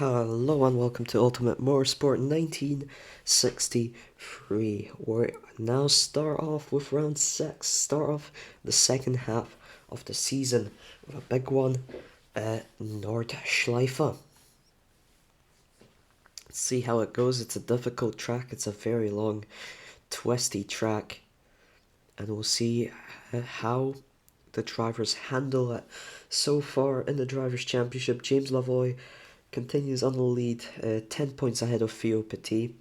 Hello and welcome to Ultimate Motorsport 1963. We now start off with round 6. Start off the second half of the season with a big one at Nordschleife. Let's see how it goes. It's a difficult track. It's a very long, twisty track. And we'll see how the drivers handle it. So far in the Drivers' Championship, James Lavoie continues on the lead, 10 points ahead of Theo Petit.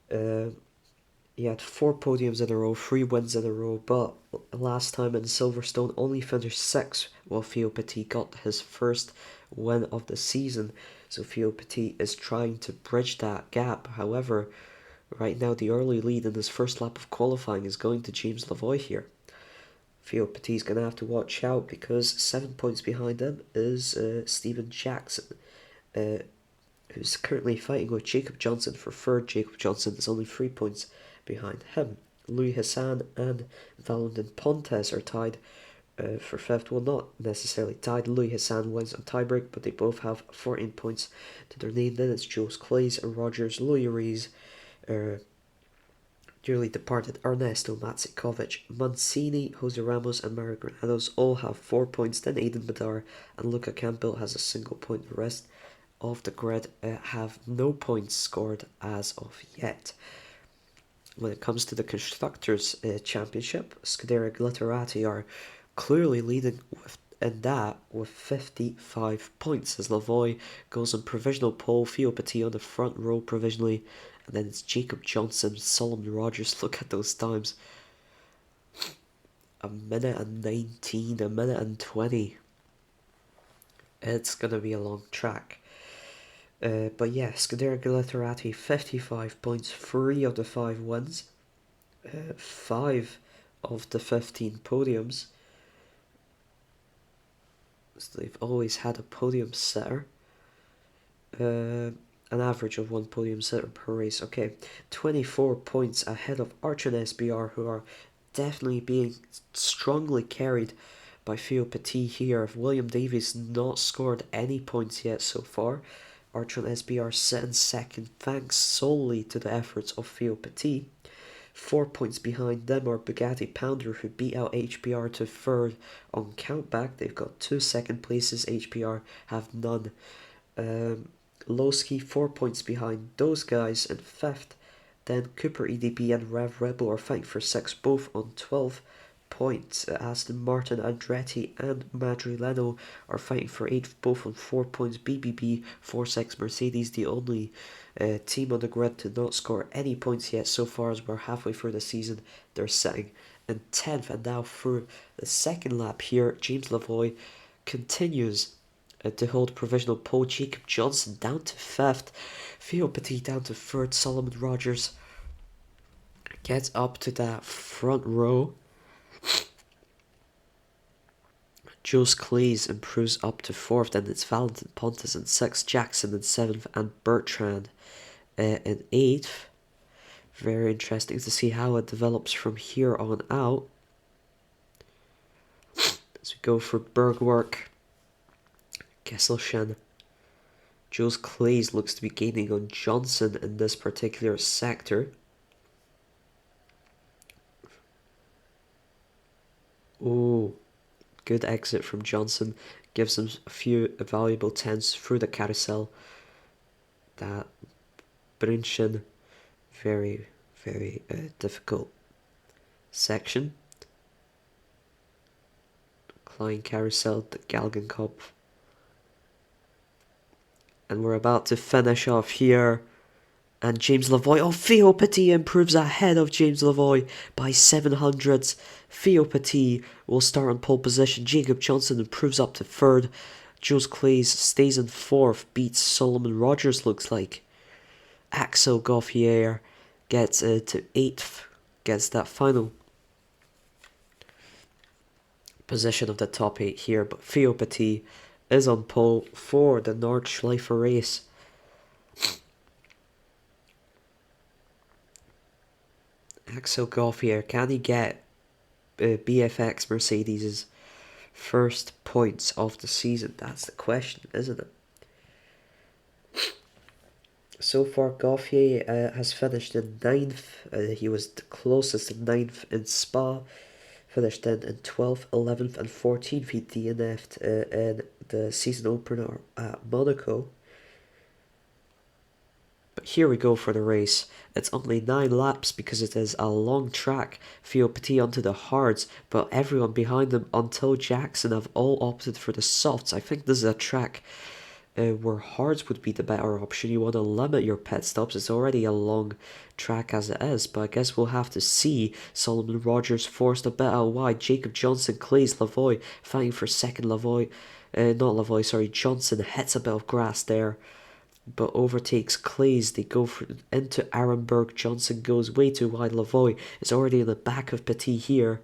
He had 4 podiums in a row, 3 wins in a row, but last time in Silverstone only finished 6, while Theo Petit got his first win of the season. So Theo Petit is trying to bridge that gap. However, right now the early lead in his first lap of qualifying is going to James Lavoie here. Theo Petit's going to have to watch out because 7 points behind him is Stephen Jackson, who's currently fighting with Jacob Johnson for third. Jacob Johnson is only 3 points behind him. Louis Hassan and Valentin Pontes are tied for fifth. Well, not necessarily tied. Louis Hassan wins on tiebreak, but they both have 14 points to their name. Then it's Jules Clays and Rogers, Louis Rees, dearly departed Ernesto Matsikovic, Mancini, Jose Ramos and Mario Granados all have 4 points. Then Aidan Badar and Luca Campbell has a single point. The rest of the grid have no points scored as of yet. When it comes to the Constructors' Championship, Scuderia Glitterati are clearly leading with 55 points as Lavoie goes on provisional pole, Theo Petit on the front row provisionally, and then it's Jacob Johnson, Solomon Rogers. Look at those times. A minute and 19, a minute and 20. It's going to be a long track. But yeah, Scuderia Glitterati, 55 points, 3 of the 5 wins, 5 of the 15 podiums. So they've always had a podium setter. An average of 1 podium setter per race. Okay, 24 points ahead of Archer and SBR, who are definitely being strongly carried by Theo Petit here. William Davies not scored any points yet so far. Archer and SBR sit in second thanks solely to the efforts of Theo Petit. 4 points behind them are Bugatti Pounder, who beat out HBR to third on countback. They've got 2 second places, HBR have none. Lowski 4 points behind those guys in fifth. Then Cooper EDP and Rev Rebel are fighting for 6, both on 12 points. Aston Martin, Andretti and Madrileno are fighting for 8, both on 4 points. BBB, 4-6 Mercedes, the only team on the grid to not score any points yet so far as we're halfway through the season. They're sitting in 10th, and now through the second lap here, James Lavoie continues to hold provisional pole. Jacob Johnson down to 5th, Theo Petit down to 3rd, Solomon Rogers gets up to that front row. Jules Clays improves up to 4th, and it's Valentin Pontes in 6th, Jackson in 7th, and Bertrand in 8th. Very interesting to see how it develops from here on out. As we go for Bergwerk, Kesselchen. Jules Clays looks to be gaining on Johnson in this particular sector. Oh, good exit from Johnson. Gives him a few valuable tenths through the carousel. That Brinchin, very, very difficult section. Klein carousel, the Galgenkopf. And we're about to finish off here. And James Lavoie, oh, Theo Petit improves ahead of James Lavoie by 700ths. Theo Petit will start on pole position. Jacob Johnson improves up to 3rd. Jules Clays stays in 4th, beats Solomon Rogers, looks like. Axel Gauffier gets to 8th, gets that final position of the top 8 here. But Theo Petit is on pole for the Nordschleife race. Axel Gauffier, can he get BFX Mercedes' first points of the season? That's the question, isn't it? So far, Gauthier has finished in 9th. He was the closest in 9th in Spa. Finished then in 12th, 11th, and 14th. He DNF'd in the season opener at Monaco. But here we go for the race. It's only 9 laps because it is a long track. Theo Petit onto the hards, but everyone behind them until Jackson have all opted for the softs. I think this is a track where hards would be the better option. You want to limit your pit stops. It's already a long track as it is, but I guess we'll have to see. Solomon Rogers forced a bit out wide. Jacob Johnson, Clays, Lavoie fighting for second. Johnson hits a bit of grass there, but overtakes Clays. They go into Arenberg. Johnson goes way too wide. Lavoie is already in the back of Petit here.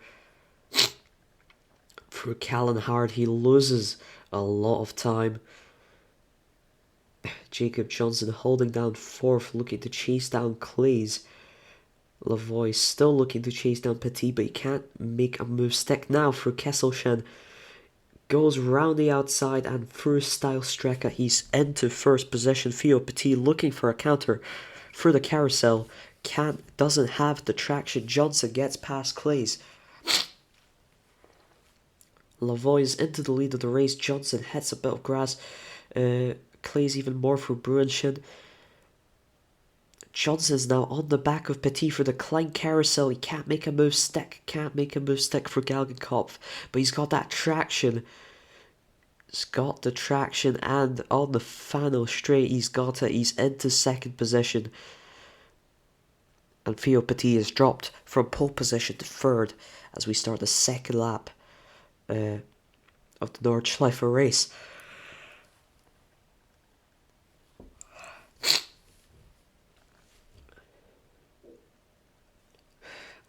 Through Callan Hard, he loses a lot of time. Jacob Johnson holding down 4th, looking to chase down Clays. Lavoie still looking to chase down Petit, but he can't make a move stick now through Kesselchen. Goes round the outside and through Style Strecker. He's into first position. Theo Petit looking for a counter through the carousel. Doesn't have the traction. Johnson gets past Clays. Lavoie is into the lead of the race. Johnson hits a bit of grass. Clays even more for Bruinshin. Johnson's now on the back of Petit for the Klein carousel. He can't make a move stick. For Galgenkopf. But he's got that traction. He's got the traction, and on the final straight he's got it. He's into second position. And Theo Petit is dropped from pole position to third as we start the second lap of the Nordschleife race.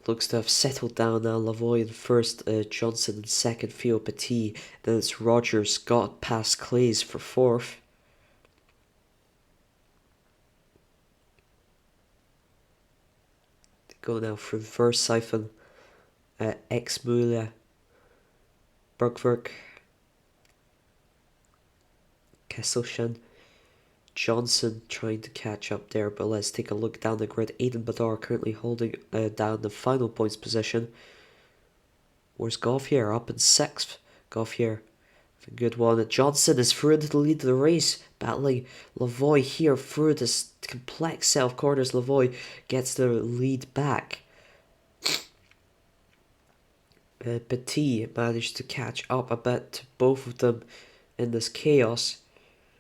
Looks to have settled down now. Lavoie in first, Johnson in second, Theo Petit. Then it's Rogers, got past Clays for 4th. They go now through Versifen, Exmühle, Bergwerk, Kesselchen. Johnson trying to catch up there, but let's take a look down the grid. Aidan Badar currently holding down the final points position. Where's Gauthier? Up in 6th. Gauthier, a good one. Johnson is through into the lead of the race, battling Lavoie here through this complex set of corners. Lavoie gets the lead back. Petit managed to catch up a bit to both of them in this chaos.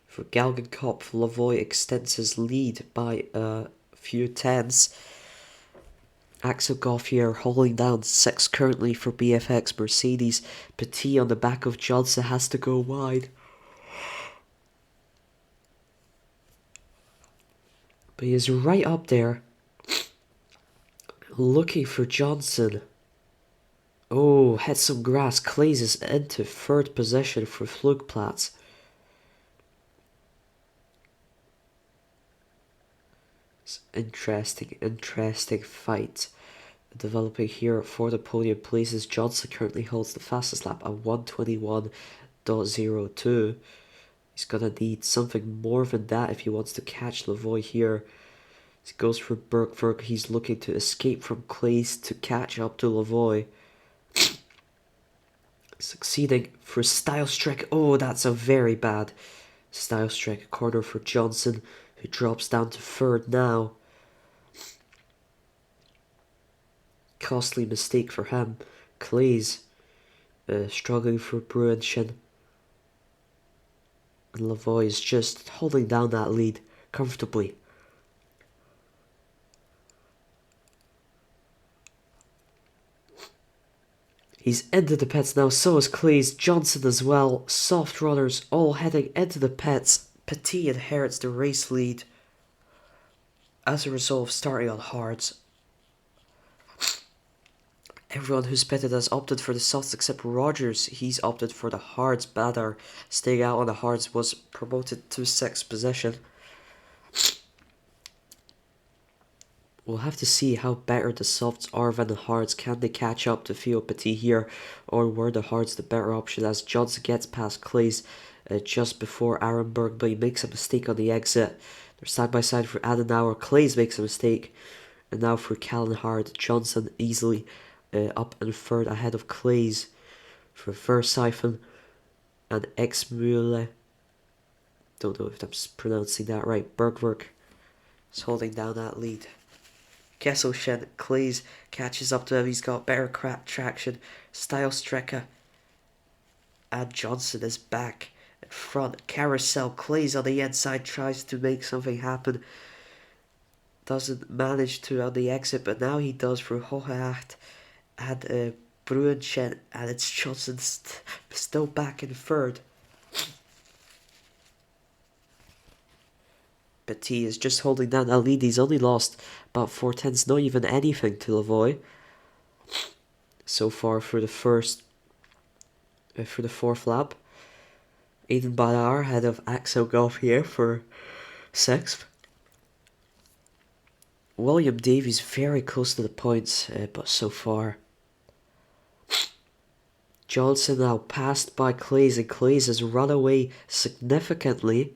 For Galgenkopf, Lavoie extends his lead by a few tenths. Axel Gauthier holding down 6th currently for BFX Mercedes. Petit on the back of Johnson has to go wide. But he is right up there, looking for Johnson. Oh, hit some grass. Clays is into 3rd position for Flugplatz. Interesting fight developing here for the podium places. Johnson currently holds the fastest lap at 1:21.02. He's gonna need something more than that if he wants to catch Lavoie here. He goes for Bergwerk. He's looking to escape from Clays to catch up to Lavoie. Succeeding for Style Strike. Oh, that's a very bad Style Strike corner for Johnson, who drops down to 3rd now. Costly mistake for him. Clays struggling for Bruinshin. And Lavoie is just holding down that lead comfortably. He's into the pits now, so is Clays. Johnson as well. Soft runners all heading into the pits. Petit inherits the race lead as a result of starting on hards. Everyone who's pitted has opted for the softs except Rogers. He's opted for the hards. Badar, staying out on the hards, was promoted to 6th position. We'll have to see how better the softs are than the hards. Can they catch up to Theo Petit here, or were the hards the better option as Johnson gets past Clays? just before Arenberg, but he makes a mistake on the exit. They're side by side for Adenauer. Clays makes a mistake. And now for Callan-Hard, Johnson easily up in third ahead of Clays for Versiphen and Exmühle. Don't know if I'm pronouncing that right. Bergwerk is holding down that lead. Kesselchen, Clays catches up to him. He's got better traction. Style-Strecker and Johnson is back in front. Carousel, Clays on the inside tries to make something happen. Doesn't manage to on the exit, but now he does for Hoheacht and Bruenchen, and it's Johnson still back in third. Petit is just holding down that lead. He's only lost about 4/10, not even anything to Lavoie so far for the fourth lap. Aiden Badar ahead of Axel Gauthier for sixth. William Davies very close to the points, but so far. Johnson now passed by Clays, and Clays has run away significantly.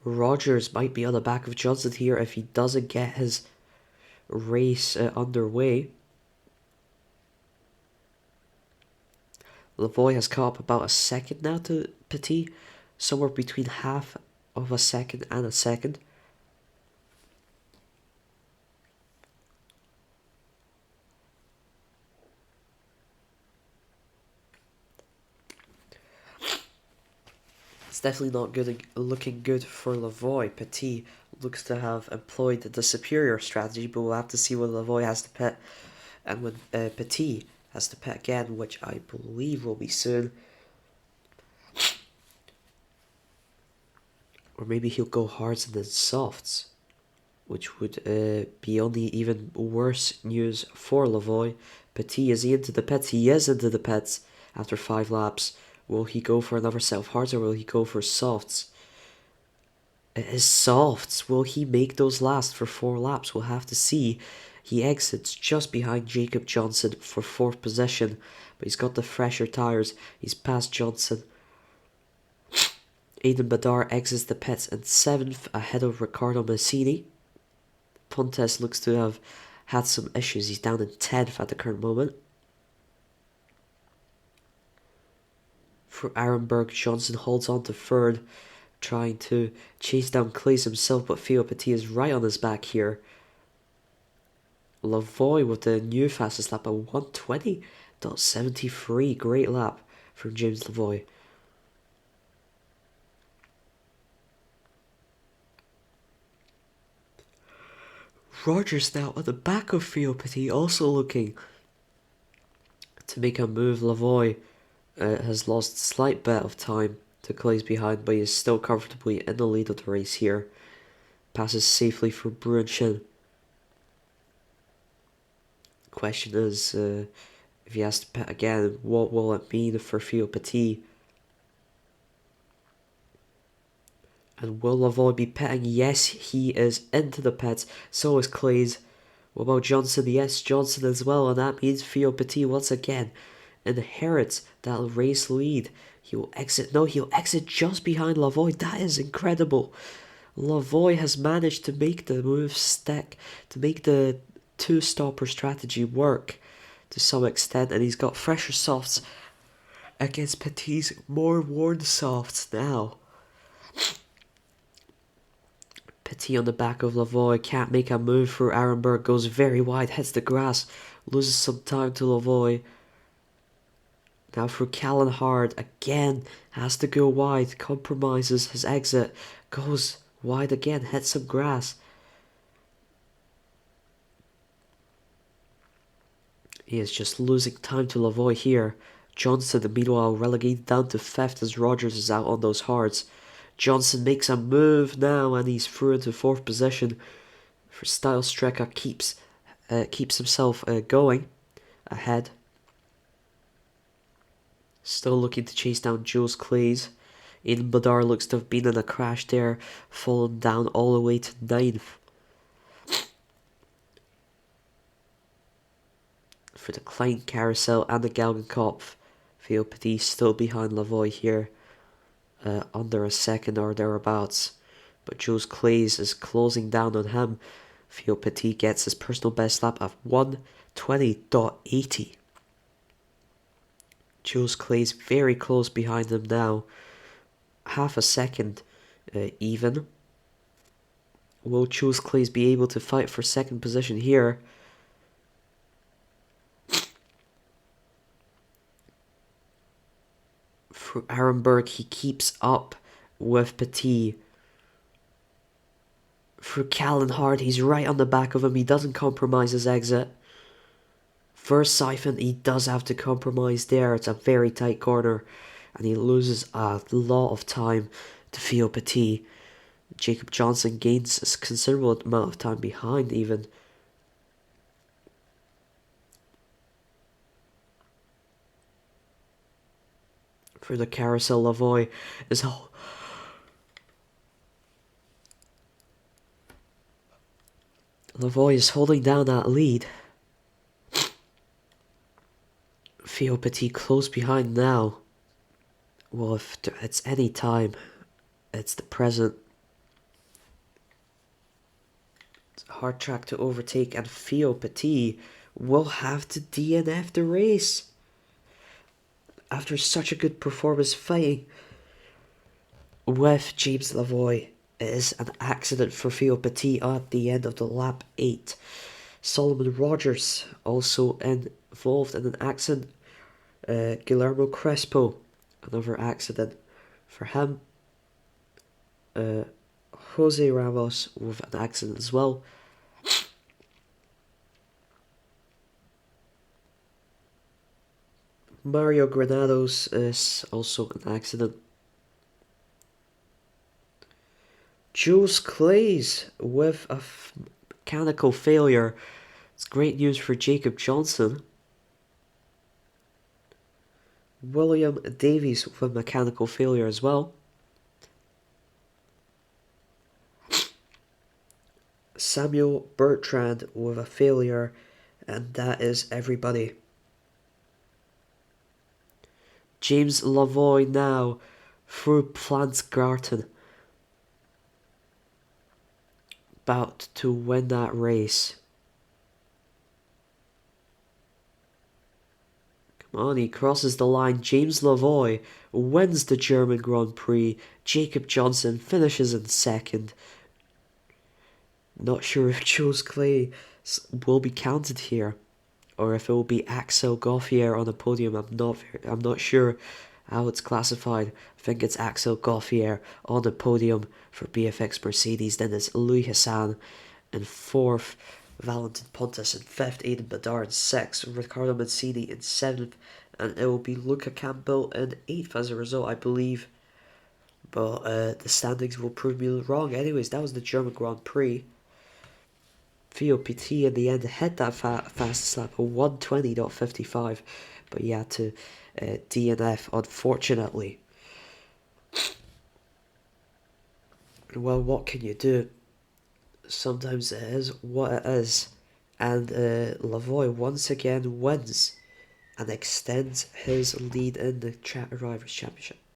Rogers might be on the back of Johnson here if he doesn't get his race underway. Lavoie has caught up about a second now to Petit, somewhere between half of a second and a second. It's definitely not looking good for Lavoie. Petit looks to have employed the superior strategy, but we'll have to see when Lavoie has to pit and when Petit has to pit again, which I believe will be soon. Or maybe he'll go hards and then softs, which would be only even worse news for Lavoie. Petit, is he into the pits? He is into the pits after 5 laps. Will he go for another set of hards or will he go for softs? It is softs. Will he make those last for 4 laps? We'll have to see. He exits just behind Jacob Johnson for 4th position, but he's got the fresher tyres. He's past Johnson. Aiden Badar exits the pits in 7th ahead of Riccardo Massini. Pontes looks to have had some issues. He's down in 10th at the current moment. For Arenberg, Johnson holds on to 3rd, trying to chase down Clays himself, but Theo Petit is right on his back here. Lavoie with the new fastest lap at 1:20.73. Great lap from James Lavoie. Rogers now on the back of Theo Petit, also looking to make a move. Lavoie has lost a slight bit of time to Clays behind, but he is still comfortably in the lead of the race here. Passes safely for Bruenchen. Question is, if he has to pit again, what will it mean for Theo Petit? And will Lavoie be pitting? Yes, he is into the pits. So is Clays. What about Johnson? Yes, Johnson as well. And that means Theo Petit once again inherits that race lead. He'll exit. No, he'll exit just behind Lavoie. That is incredible. Lavoie has managed to make the move stick, to make the 2-stopper strategy work to some extent, and he's got fresher softs against Petit's more worn softs now. Petit on the back of Lavoie, can't make a move for Arenberg, goes very wide, hits the grass, loses some time to Lavoie. Now for Callan-Hard, again, has to go wide, compromises his exit, goes wide again, hits some grass. He is just losing time to Lavoie here. Johnson, meanwhile, relegated down to 5th as Rogers is out on those hards. Johnson makes a move now and he's through into 4th position. For Style-Strecker keeps himself going ahead. Still looking to chase down Jules Clays. Aiden Badar looks to have been in a crash there, fallen down all the way to 9th. For the Klein Carousel and the Galgenkopf, Theo Petit still behind Lavoie here, under a second or thereabouts. But Jules Claes is closing down on him. Theo Petit gets his personal best lap of 1:20.80. Jules Claes very close behind him now. Half a second even. Will Jules Claes be able to fight for second position here? For Arenberg, he keeps up with Petit. For Callan Hart, he's right on the back of him. He doesn't compromise his exit. For Siphon, he does have to compromise there. It's a very tight corner. And he loses a lot of time to Theo Petit. Jacob Johnson gains a considerable amount of time behind even. For the carousel, Lavoie is holding down that lead. Theo Petit close behind now. Well, if it's any time, it's the present. It's a hard track to overtake, and Theo Petit will have to DNF the race. After such a good performance fighting with James Lavoie, it is an accident for Theo Petit at the end of the lap 8. Solomon Rogers also involved in an accident. Guillermo Crespo, another accident for him. Jose Ramos with an accident as well. Mario Granados is also an accident. Jules Claes with a mechanical failure. It's great news for Jacob Johnson. William Davies with a mechanical failure as well. Samuel Bertrand with a failure, and that is everybody. James Lavoie now through Plantsgarten, about to win that race. Come on, he crosses the line. James Lavoie wins the German Grand Prix. Jacob Johnson finishes in second. Not sure if Jules Claes will be counted here, or if it will be Axel Gauffier on the podium. I'm not sure how it's classified. I think it's Axel Gauffier on the podium for BFX Mercedes. Then it's Louis Hassan in fourth, Valentin Pontus in fifth, Aidan Badar in sixth, Riccardo Mancini in seventh, and it will be Luca Campbell in eighth as a result, I believe. But the standings will prove me wrong. Anyways, that was the German Grand Prix. Theo Petit in the end hit that fastest lap of 1:20.55, but he had to DNF, unfortunately. Well, what can you do? Sometimes it is what it is, and Lavoie once again wins and extends his lead in the Drivers' Championship.